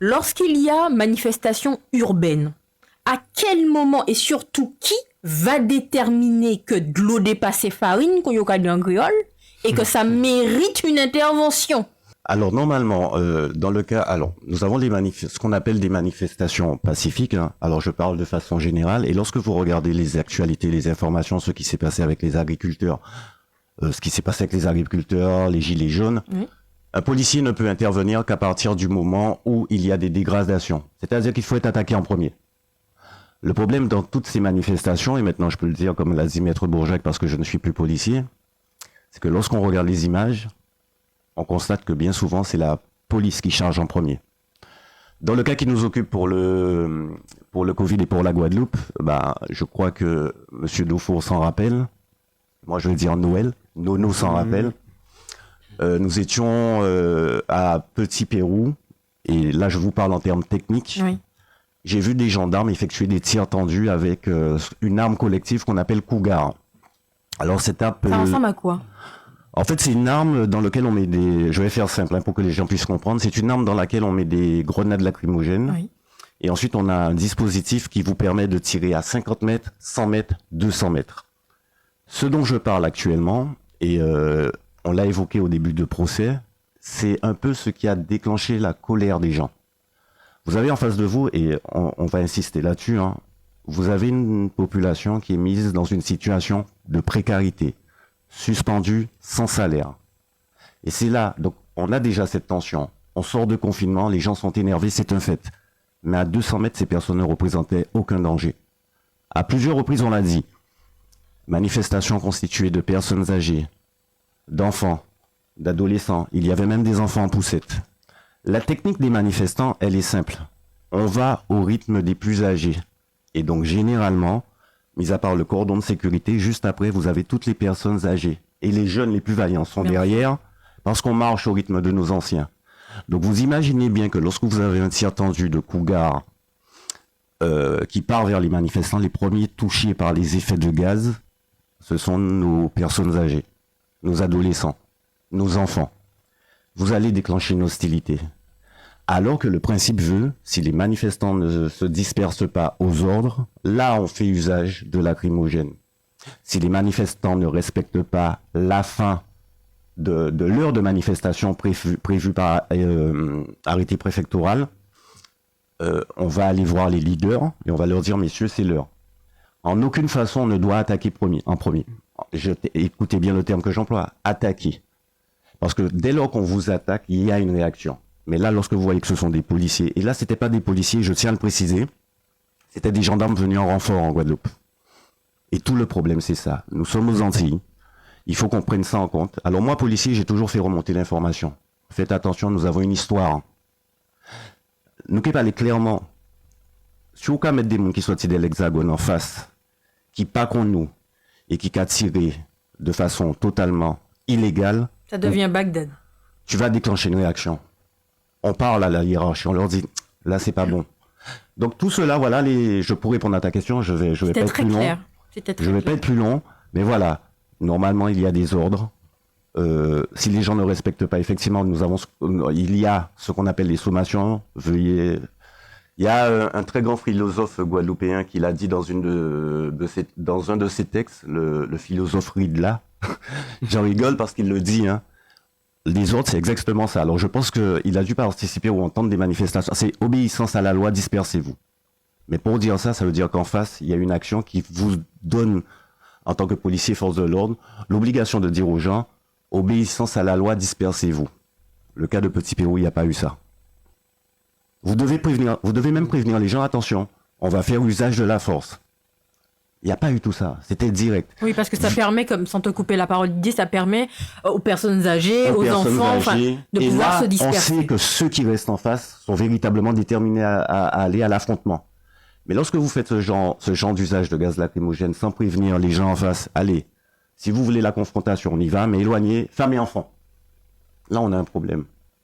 Lorsqu'il y a manifestation urbaine, à quel moment et surtout qui va déterminer que de l'eau dépasse farine, qu'on y a en créole, et que ça mérite une intervention? Alors normalement, dans le cas, alors nous avons ce qu'on appelle des manifestations pacifiques. Hein. Alors je parle de façon générale. Et lorsque vous regardez les actualités, les informations, ce qui s'est passé avec les agriculteurs, les gilets jaunes, oui. Un policier ne peut intervenir qu'à partir du moment où il y a des dégradations. C'est-à-dire qu'il faut être attaqué en premier. Le problème dans toutes ces manifestations, et maintenant je peux le dire comme l'a dit Maître Bourjac parce que je ne suis plus policier, c'est que lorsqu'on regarde les images, on constate que bien souvent, c'est la police qui charge en premier. Dans le cas qui nous occupe pour le Covid et pour la Guadeloupe, je crois que M. Dufour s'en rappelle. Moi, je veux dire Noël. Nono s'en rappelle. Nous étions à Petit Pérou, et là, je vous parle en termes techniques. Oui. J'ai vu des gendarmes effectuer des tirs tendus avec une arme collective qu'on appelle Cougar. Alors, c'est un peu... Ça ressemble à quoi ? En fait, c'est une arme dans laquelle on met des... Je vais faire simple pour que les gens puissent comprendre. C'est une arme dans laquelle on met des grenades lacrymogènes. Oui. Et ensuite, on a un dispositif qui vous permet de tirer à 50 mètres, 100 mètres, 200 mètres. Ce dont je parle actuellement, et on l'a évoqué au début de procès, c'est un peu ce qui a déclenché la colère des gens. Vous avez en face de vous, et on va insister là-dessus, hein, vous avez une population qui est mise dans une situation de précarité, suspendue, sans salaire. Et c'est là, donc on a déjà cette tension. On sort de confinement, les gens sont énervés, c'est un fait. Mais à 200 mètres, ces personnes ne représentaient aucun danger. À plusieurs reprises, on l'a dit. Manifestation constituée de personnes âgées, d'enfants, d'adolescents. Il y avait même des enfants en poussette. La technique des manifestants, elle est simple. On va au rythme des plus âgés. Et donc, généralement, mis à part le cordon de sécurité, juste après, vous avez toutes les personnes âgées. Et les jeunes les plus vaillants sont derrière, parce qu'on marche au rythme de nos anciens. Donc, vous imaginez bien que lorsque vous avez un tir tendu de Cougar qui part vers les manifestants, les premiers touchés par les effets de gaz, ce sont nos personnes âgées, nos adolescents, nos enfants. Vous allez déclencher une hostilité. Alors que le principe veut, si les manifestants ne se dispersent pas aux ordres, là on fait usage de lacrymogène. Si les manifestants ne respectent pas la fin de l'heure de manifestation prévue par arrêté préfectoral, on va aller voir les leaders et on va leur dire, messieurs, c'est l'heure. En aucune façon, on ne doit attaquer en premier. Écoutez bien le terme que j'emploie, attaquer. Parce que dès lors qu'on vous attaque, il y a une réaction. Mais là, lorsque vous voyez que ce sont des policiers, et là, c'était pas des policiers, je tiens à le préciser, c'était des gendarmes venus en renfort en Guadeloupe. Et tout le problème, c'est ça. Nous sommes aux Antilles. Il faut qu'on prenne ça en compte. Alors moi, policier, j'ai toujours fait remonter l'information. Faites attention, nous avons une histoire. Nous pouvons parler clairement. Si vous pouvez mettre des gens qui sortent de l'Hexagone en face, qui pas contre nous, et qui ont tiré de façon totalement illégale, ça devient Bagdad. Tu vas déclencher une réaction. On parle à la hiérarchie, on leur dit, là, c'est pas bon. Donc, tout cela, voilà, je pourrais répondre à ta question, je vais pas être plus long. Je vais pas être plus long, mais voilà. Normalement, il y a des ordres. Si les gens ne respectent pas, effectivement, il y a ce qu'on appelle les sommations. Il y a un très grand philosophe guadeloupéen qui l'a dit dans un de ses textes, le philosophe Ridla. J'en rigole parce qu'il le dit, hein. Les ordres, c'est exactement ça. Alors, je pense qu'il a dû participer ou entendre des manifestations. C'est obéissance à la loi, dispersez-vous. Mais pour dire ça, ça veut dire qu'en face, il y a une action qui vous donne, en tant que policier, force de l'ordre, l'obligation de dire aux gens, obéissance à la loi, dispersez-vous. Le cas de Petit Pérou, il n'y a pas eu ça. Vous devez même prévenir les gens, attention, on va faire usage de la force. Il n'y a pas eu tout ça, c'était direct. Oui, parce que ça permet, comme sans te couper la parole, ça permet aux personnes âgées, aux enfants, de pouvoir se disperser. On sait que ceux qui restent en face sont véritablement déterminés à aller à l'affrontement. Mais lorsque vous faites ce genre d'usage de gaz lacrymogène sans prévenir les gens en face, allez, si vous voulez la confrontation, on y va, mais éloignez femmes et enfants. Là, on a un problème.